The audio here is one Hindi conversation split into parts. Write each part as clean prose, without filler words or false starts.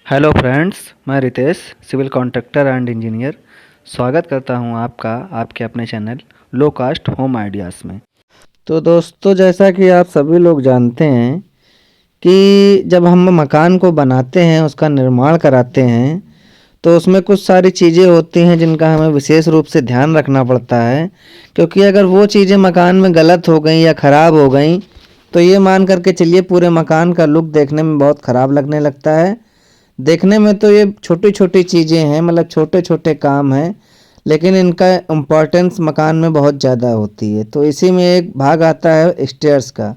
हेलो फ्रेंड्स, मैं Ritesh civil contractor and engineer स्वागत करता हूं आपका आपके अपने channel low cost home ideas में। तो दोस्तों, जैसा कि आप सभी लोग जानते हैं कि जब हम मकान को बनाते हैं, उसका निर्माण कराते हैं, तो उसमें कुछ सारी चीज़ें होती हैं जिनका हमें विशेष रूप से ध्यान रखना पड़ता है। क्योंकि अगर वो चीज़ें मकान में गलत हो गई या ख़राब हो गई तो ये मान करके चलिए पूरे मकान का लुक देखने में बहुत ख़राब लगने लगता है। देखने में तो ये छोटी छोटी चीज़ें हैं, मतलब छोटे छोटे काम हैं, लेकिन इनका इम्पोर्टेंस मकान में बहुत ज़्यादा होती है। तो इसी में एक भाग आता है स्टेयर्स का।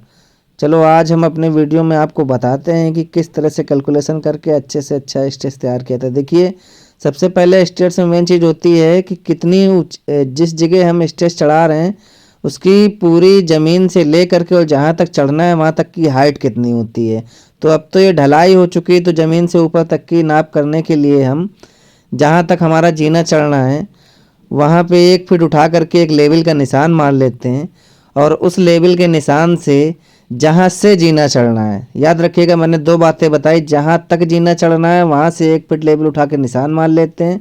चलो आज हम अपने वीडियो में आपको बताते हैं कि किस तरह से कैलकुलेशन करके अच्छे से अच्छा स्टेयर्स तैयार किया था। देखिए, सबसे पहले स्टेयर्स में मेन चीज़ होती है कि कितनी जिस जगह हम स्टेयर्स चढ़ा रहे हैं उसकी पूरी ज़मीन से ले करके और जहाँ तक चढ़ना है वहाँ तक की हाइट कितनी होती है। तो अब तो ये ढलाई हो चुकी है, तो ज़मीन से ऊपर तक की नाप करने के लिए हम जहाँ तक हमारा जीना चढ़ना है वहाँ पे 1 फीट उठा करके एक लेवल का निशान मार लेते हैं और उस लेवल के निशान से जहाँ से जीना चढ़ना है, याद रखिएगा मैंने 2 बातें बताई। जहाँ तक जीना चढ़ना है वहाँ से 1 फीट लेवल उठा के निशान मार लेते हैं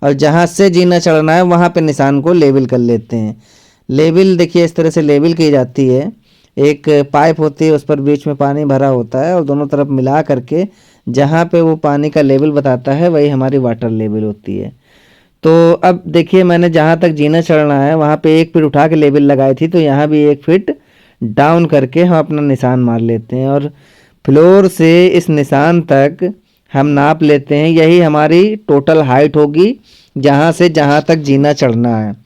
और जहाँ से जीना चढ़ना है वहाँ पे निशान को लेवल कर लेते हैं। लेवल देखिए इस तरह से लेवल की जाती है। एक पाइप होती है, उस पर बीच में पानी भरा होता है और दोनों तरफ मिला करके जहाँ पे वो पानी का लेवल बताता है वही हमारी वाटर लेवल होती है। तो अब देखिए, मैंने जहाँ तक जीना चढ़ना है वहाँ पे 1 फीट उठा के लेवल लगाई थी, तो यहाँ भी 1 फीट डाउन करके हम अपना निशान मार लेते हैं और फ्लोर से इस निशान तक हम नाप लेते हैं। यही हमारी टोटल हाइट होगी जहाँ से जहाँ तक जीना चढ़ना है।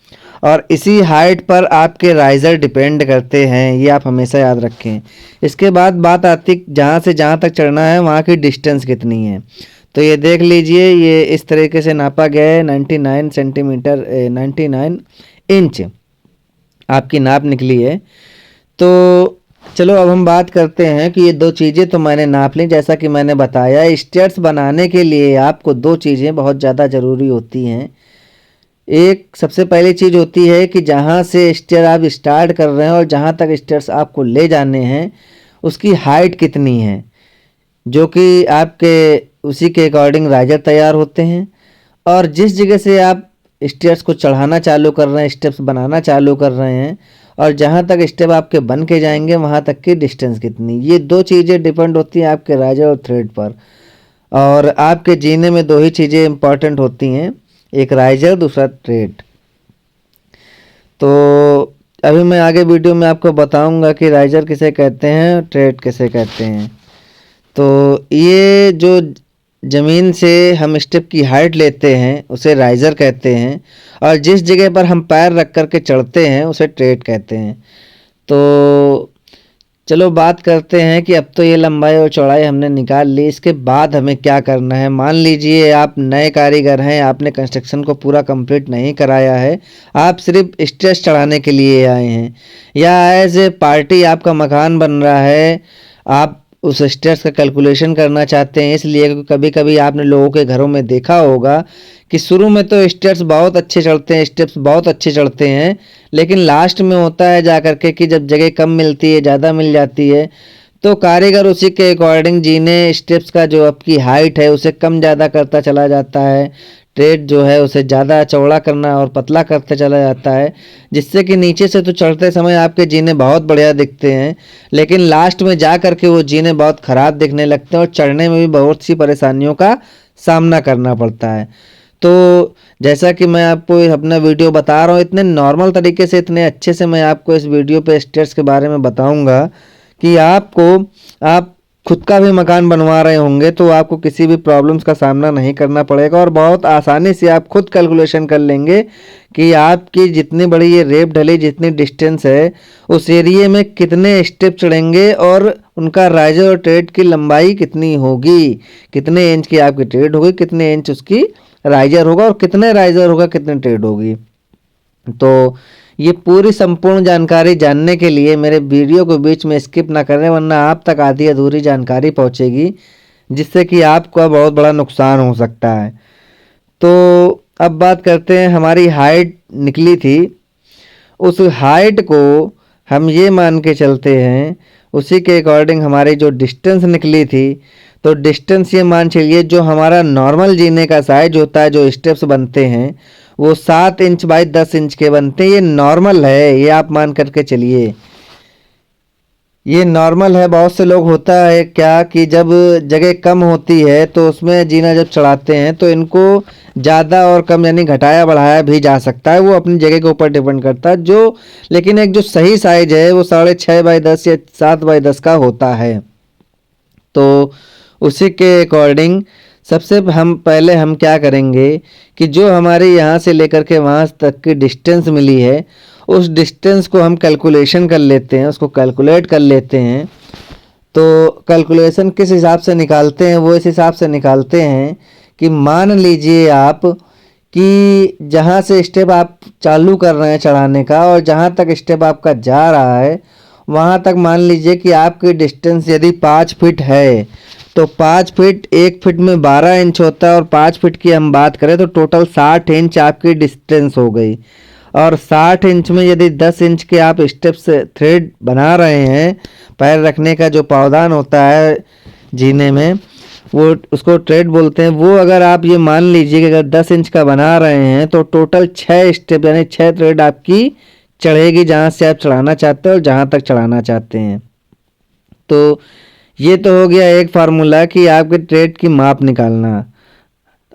और इसी हाइट पर आपके राइज़र डिपेंड करते हैं, ये आप हमेशा याद रखें। इसके बाद बात आती जहाँ से जहाँ तक चढ़ना है वहाँ की डिस्टेंस कितनी है। तो ये देख लीजिए, ये इस तरीके से नापा गया है 99 सेंटीमीटर 99 इंच आपकी नाप निकली है। तो चलो अब हम बात करते हैं कि ये 2 चीज़ें तो मैंने नाप ली। जैसा कि मैंने बताया, स्टेयर्स बनाने के लिए आपको 2 चीज़ें बहुत ज़्यादा ज़रूरी होती हैं। एक सबसे पहली चीज़ होती है कि जहाँ से स्टेयर आप स्टार्ट कर रहे हैं और जहाँ तक स्टेयर्स आपको ले जाने हैं उसकी हाइट कितनी है, जो कि आपके उसी के अकॉर्डिंग राइजर तैयार होते हैं। और जिस जगह से आप स्टेयर्स को चढ़ाना चालू कर रहे हैं, स्टेप्स बनाना चालू कर रहे हैं और जहाँ तक स्टेप आपके बन के जाएंगे वहाँ तक की डिस्टेंस कितनी, ये 2 चीज़ें डिपेंड होती हैं आपके राइजर और थ्रेड पर। और आपके जीने में 2 ही चीज़ें इंपॉर्टेंट होती हैं, एक राइजर दूसरा थ्रेड। तो अभी मैं आगे वीडियो में आपको बताऊंगा कि राइजर किसे कहते हैं, थ्रेड किसे कहते हैं। तो ये जो ज़मीन से हम स्टेप की हाइट लेते हैं उसे राइजर कहते हैं और जिस जगह पर हम पैर रख कर के चढ़ते हैं उसे थ्रेड कहते हैं। तो चलो बात करते हैं कि अब तो ये लंबाई और चौड़ाई हमने निकाल ली, इसके बाद हमें क्या करना है। मान लीजिए आप नए कारीगर हैं, आपने कंस्ट्रक्शन को पूरा कंप्लीट नहीं कराया है, आप सिर्फ स्टेयर्स चढ़ाने के लिए आए हैं या एज ए पार्टी आपका मकान बन रहा है, आप उस स्टेयर्स का कैलकुलेशन करना चाहते हैं। इसलिए क्योंकि कभी कभी आपने लोगों के घरों में देखा होगा कि शुरू में तो स्टेयर्स बहुत अच्छे चढ़ते हैं, स्टेप्स बहुत अच्छे चढ़ते हैं, लेकिन लास्ट में होता है जा कर के कि जब जगह कम मिलती है, ज़्यादा मिल जाती है, तो कारीगर उसी के अकॉर्डिंग जीने स्टेप्स का जो आपकी हाइट है उसे कम ज़्यादा करता चला जाता है। ट्रेड जो है उसे ज़्यादा चौड़ा करना और पतला करते चला जाता है, जिससे कि नीचे से तो चढ़ते समय आपके जीने बहुत बढ़िया दिखते हैं, लेकिन लास्ट में जा कर के वो जीने बहुत ख़राब दिखने लगते हैं और चढ़ने में भी बहुत सी परेशानियों का सामना करना पड़ता है। तो जैसा कि मैं आपको अपना वीडियो बता रहा हूँ, इतने नॉर्मल तरीके से, इतने अच्छे से मैं आपको इस वीडियो पे स्टेयर्स के बारे में बताऊंगा कि आप खुद का भी मकान बनवा रहे होंगे तो आपको किसी भी प्रॉब्लम्स का सामना नहीं करना पड़ेगा और बहुत आसानी से आप खुद कैलकुलेशन कर लेंगे कि आपकी जितनी बड़ी ये रेप ढली, जितनी डिस्टेंस है, उस एरिए में कितने स्टेप चढ़ेंगे और उनका राइजर और ट्रेड की लंबाई कितनी होगी, कितने इंच की आपकी ट्रेड होगी, कितने इंच उसकी राइजर होगा और कितने राइजर होगा, कितने ट्रेड होगी। तो ये पूरी संपूर्ण जानकारी जानने के लिए मेरे वीडियो को बीच में स्किप ना करें, वरना आप तक आधी अधूरी जानकारी पहुंचेगी जिससे कि आपको बहुत बड़ा नुकसान हो सकता है। तो अब बात करते हैं, हमारी हाइट निकली थी, उस हाइट को हम ये मान के चलते हैं, उसी के अकॉर्डिंग हमारी जो डिस्टेंस निकली थी, तो डिस्टेंस ये मान चलिए जो हमारा नॉर्मल जीने का साइज होता है, जो स्टेप्स बनते हैं वो 7 इंच बाई 10 इंच के बनते हैं। ये नॉर्मल है, ये आप मान करके चलिए, ये नॉर्मल है। बहुत से लोग होता है क्या कि जब जगह कम होती है तो उसमें जीना जब चढ़ाते हैं तो इनको ज़्यादा और कम यानी घटाया बढ़ाया भी जा सकता है, वो अपनी जगह के ऊपर डिपेंड करता है। जो लेकिन एक जो सही साइज है वो 6.5 बाई 10 या 7 बाई 10 का होता है। तो उसी के अकॉर्डिंग सबसे पहले हम क्या करेंगे कि जो हमारे यहाँ से लेकर के वहाँ तक की डिस्टेंस मिली है उस डिस्टेंस को हम कैलकुलेशन कर लेते हैं, उसको कैलकुलेट कर लेते हैं। तो कैलकुलेशन किस हिसाब से निकालते हैं, वो इस हिसाब से निकालते हैं कि मान लीजिए आप कि जहाँ से स्टेप आप चालू कर रहे हैं चढ़ाने का और जहाँ तक स्टेप आपका जा रहा है वहाँ तक मान लीजिए कि आपकी डिस्टेंस यदि 5 फीट है तो 5 फीट 1 फीट में 12 इंच होता है और 5 फीट की हम बात करें तो टोटल 60 इंच आपकी डिस्टेंस हो गई। और 60 इंच में यदि 10 इंच के आप स्टेप्स थ्रेड बना रहे हैं, पैर रखने का जो पावदान होता है जीने में वो उसको थ्रेड बोलते हैं, वो अगर आप ये मान लीजिए कि अगर 10 इंच का बना रहे हैं तो टोटल 6 स्टेप यानी 6 थ्रेड आपकी चढ़ेगी जहाँ से आप चढ़ाना चाहते हैं और जहाँ तक चढ़ाना चाहते हैं। तो ये तो हो गया एक फार्मूला कि आपके थ्रेड की माप निकालना,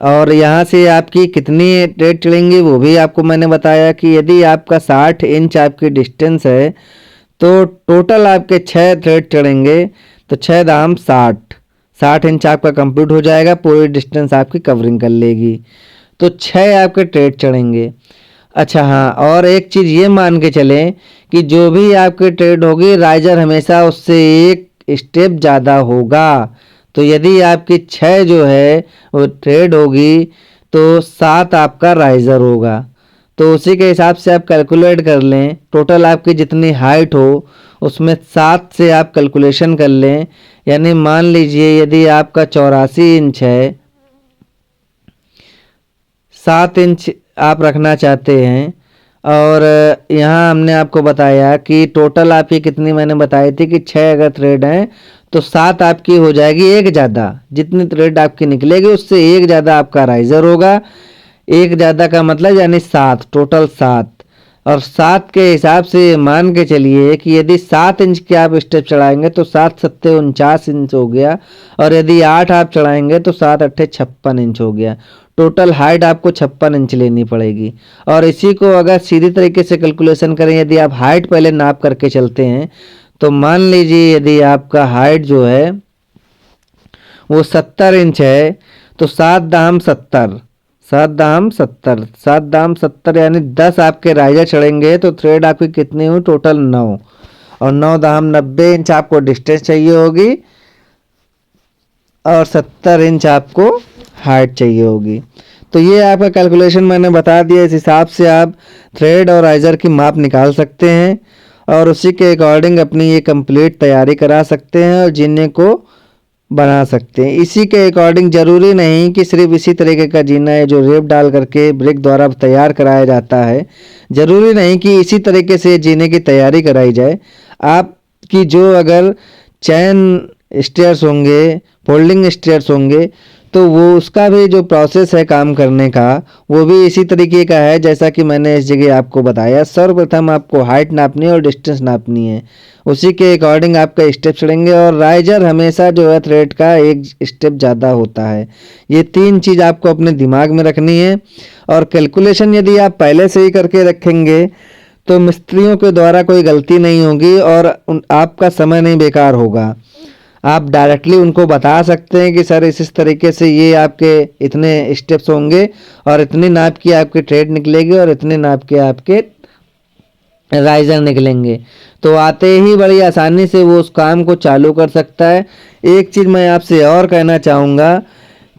और यहाँ से आपकी कितनी थ्रेड चढ़ेंगी वो भी आपको मैंने बताया कि यदि आपका 60 इंच आपकी डिस्टेंस है तो टोटल आपके 6 थ्रेड चढ़ेंगे। तो 6 दाम 60 इंच आपका कंप्लीट हो जाएगा, पूरी डिस्टेंस आपकी कवरिंग कर लेगी। तो 6 आपके थ्रेड चढ़ेंगे। अच्छा हाँ, और एक चीज़ ये मान के चलें कि जो भी आपकी थ्रेड होगी राइजर हमेशा उससे एक स्टेप ज़्यादा होगा। तो यदि आपकी 6 जो है वो थ्रेड होगी तो 7 आपका राइजर होगा। तो उसी के हिसाब से आप कैलकुलेट कर लें, टोटल आपकी जितनी हाइट हो उसमें 7 से आप कैलकुलेशन कर लें। यानी मान लीजिए यदि आपका 84 इंच है, 7 इंच आप रखना चाहते हैं, और यहाँ हमने आपको बताया कि टोटल आपकी कितनी मैंने बताई थी कि 6 अगर थ्रेड हैं तो 7 आपकी हो जाएगी एक ज़्यादा। जितनी थ्रेड आपकी निकलेगी उससे एक ज़्यादा आपका राइजर होगा। एक ज़्यादा का मतलब यानी 7, टोटल 7। और 7 के हिसाब से मान के चलिए कि यदि 7 इंच के आप स्टेप चढ़ाएंगे तो 7 सत्ते 49 इंच हो गया, और यदि 8 आप चढ़ाएंगे तो 7 अट्ठे 56 इंच हो गया। टोटल हाइट आपको 56 इंच लेनी पड़ेगी। और इसी को अगर सीधी तरीके से कैलकुलेशन करें, यदि आप हाइट पहले नाप करके चलते हैं तो मान लीजिए यदि आपका हाइट जो है वो 70 इंच है तो 7 दाम 70, 7 दाम 70, 7 दाम 70 यानी 10 आपके राइजर चढ़ेंगे तो थ्रेड आपकी कितनी हुई टोटल 9, और 9 दाम 90 इंच आपको डिस्टेंस चाहिए होगी और 70 इंच आपको हाइट चाहिए होगी। तो ये आपका कैलकुलेशन मैंने बता दिया, इस हिसाब से आप थ्रेड और राइजर की माप निकाल सकते हैं और उसी के अकॉर्डिंग अपनी ये कंप्लीट तैयारी करा सकते हैं और जीने को बना सकते हैं। इसी के अकॉर्डिंग ज़रूरी नहीं कि सिर्फ इसी तरीके का जीना है जो रेप डाल करके ब्रिक द्वारा तैयार कराया जाता है, ज़रूरी नहीं कि इसी तरीके से जीने की तैयारी कराई जाए। आपकी जो अगर चैन स्टेयर्स होंगे, फोल्डिंग स्टेयर्स होंगे, तो वो उसका भी जो प्रोसेस है काम करने का वो भी इसी तरीके का है जैसा कि मैंने इस जगह आपको बताया। सर्वप्रथम आपको हाइट नापनी है और डिस्टेंस नापनी है, उसी के अकॉर्डिंग आपका स्टेप चढ़ेंगे। और राइजर हमेशा जो है थ्रेड का एक स्टेप ज़्यादा होता है। ये 3 चीज़ आपको अपने दिमाग में रखनी है। और कैलकुलेशन यदि आप पहले से ही करके रखेंगे तो मिस्त्रियों के द्वारा कोई गलती नहीं होगी और आपका समय नहीं बेकार होगा। आप डायरेक्टली उनको बता सकते हैं कि सर इस तरीके से ये आपके इतने स्टेप्स होंगे और इतनी नाप की आपकी थ्रेड निकलेगी और इतने नाप के आपके राइजर निकलेंगे। तो आते ही बड़ी आसानी से वो उस काम को चालू कर सकता है। एक चीज़ मैं आपसे और कहना चाहूँगा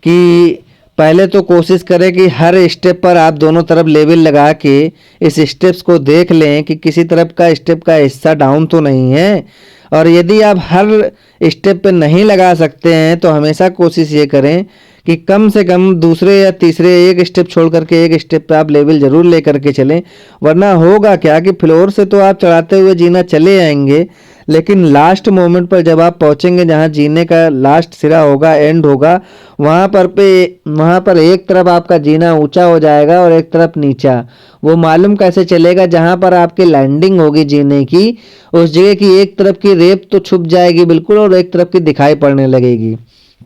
कि पहले तो कोशिश करें कि हर स्टेप पर आप दोनों तरफ लेवल लगा के इस स्टेप्स को देख लें कि किसी तरफ का स्टेप का हिस्सा डाउन तो नहीं है। और यदि आप हर स्टेप पे नहीं लगा सकते हैं तो हमेशा कोशिश ये करें कि कम से कम दूसरे या तीसरे एक स्टेप छोड़ करके एक स्टेप पे आप लेवल ज़रूर ले करके चलें। वरना होगा क्या कि फ्लोर से तो आप चढ़ाते हुए जीना चले आएंगे, लेकिन लास्ट मोमेंट पर जब आप पहुंचेंगे जहां जीने का लास्ट सिरा होगा, एंड होगा, वहां पर एक तरफ आपका जीना ऊंचा हो जाएगा और एक तरफ नीचा। वो मालूम कैसे चलेगा? जहां पर आपकी लैंडिंग होगी जीने की, उस जगह की एक तरफ की रेत तो छुप जाएगी बिल्कुल और एक तरफ की दिखाई पड़ने लगेगी।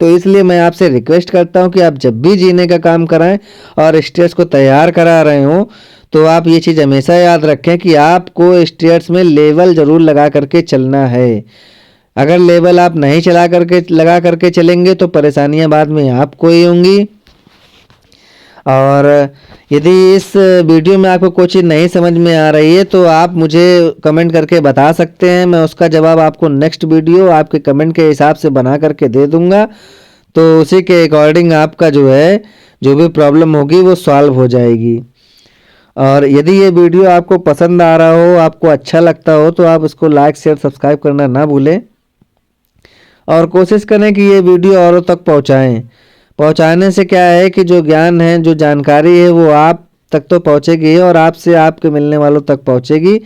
तो इसलिए मैं आपसे रिक्वेस्ट करता हूं कि आप जब भी जीने का काम कराएं और स्टेयर्स को तैयार करा रहे हो तो आप ये चीज़ हमेशा याद रखें कि आपको स्टेयर्स में लेवल ज़रूर लगा करके चलना है। अगर लेवल आप नहीं लगा करके चलेंगे तो परेशानियां बाद में आपको ही होंगी। और यदि इस वीडियो में आपको कोई चीज़ नहीं समझ में आ रही है तो आप मुझे कमेंट करके बता सकते हैं, मैं उसका जवाब आपको नेक्स्ट वीडियो आपके कमेंट के हिसाब से बना करके दे दूंगा। तो उसी के अकॉर्डिंग आपका जो है जो भी प्रॉब्लम होगी वो सॉल्व हो जाएगी। और यदि ये वीडियो आपको पसंद आ रहा हो, आपको अच्छा लगता हो, तो आप इसको लाइक शेयर सब्सक्राइब करना ना भूलें और कोशिश करें कि ये वीडियो औरों तक पहुंचाने से क्या है कि जो ज्ञान है, जो जानकारी है वो आप तक तो पहुंचेगी और आपसे आपके मिलने वालों तक पहुंचेगी,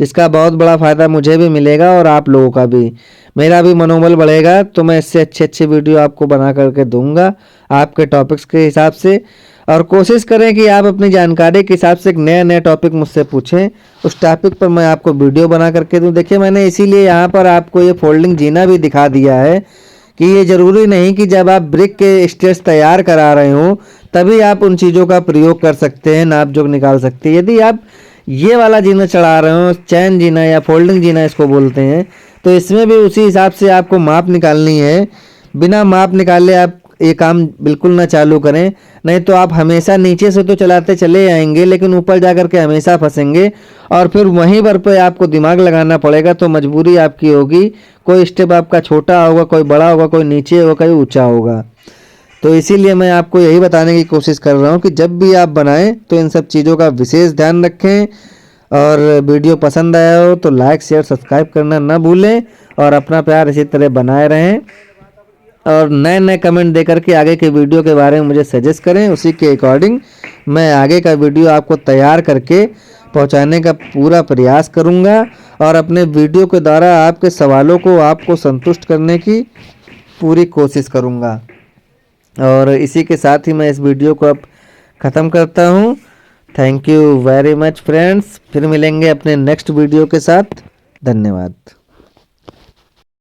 जिसका बहुत बड़ा फ़ायदा मुझे भी मिलेगा और आप लोगों का भी, मेरा भी मनोबल बढ़ेगा। तो मैं इससे अच्छे वीडियो आपको बना करके दूंगा आपके टॉपिक्स के हिसाब से। और कोशिश करें कि आप अपनी जानकारी के हिसाब से एक नया टॉपिक मुझसे पूछें, उस टॉपिक पर मैं आपको वीडियो बना करके दूं। देखिए मैंने इसीलिए यहाँ पर आपको ये फोल्डिंग जीना भी दिखा दिया है कि ये ज़रूरी नहीं कि जब आप ब्रिक के स्टेयर्स तैयार करा रहे हो तभी आप उन चीज़ों का प्रयोग कर सकते हैं, नाप जोख निकाल सकते हैं। यदि आप ये वाला जीना चढ़ा रहे हो, चैन जीना या फोल्डिंग जीना इसको बोलते हैं, तो इसमें भी उसी हिसाब से आपको माप निकालनी है। बिना माप निकाले आप ये काम बिल्कुल ना चालू करें, नहीं तो आप हमेशा नीचे से तो चलाते चले आएंगे लेकिन ऊपर जा कर के हमेशा फंसेंगे और फिर वहीं पर आपको दिमाग लगाना पड़ेगा। तो मजबूरी आपकी होगी, कोई स्टेप आपका छोटा होगा, कोई बड़ा होगा, कोई नीचे होगा, कोई ऊंचा होगा। तो इसीलिए मैं आपको यही बताने की कोशिश कर रहा हूँ कि जब भी आप बनाएं तो इन सब चीज़ों का विशेष ध्यान रखें। और वीडियो पसंद आया हो तो लाइक शेयर सब्सक्राइब करना ना भूलें और अपना प्यार इसी तरह बनाए रहें। और नए कमेंट दे करके आगे के वीडियो के बारे में मुझे सजेस्ट करें, उसी के अकॉर्डिंग मैं आगे का वीडियो आपको तैयार करके पहुंचाने का पूरा प्रयास करूंगा और अपने वीडियो के द्वारा आपके सवालों को आपको संतुष्ट करने की पूरी कोशिश करूंगा। और इसी के साथ ही मैं इस वीडियो को अब ख़त्म करता हूं। Thank you very much friends, फिर मिलेंगे अपने नेक्स्ट वीडियो के साथ। धन्यवाद।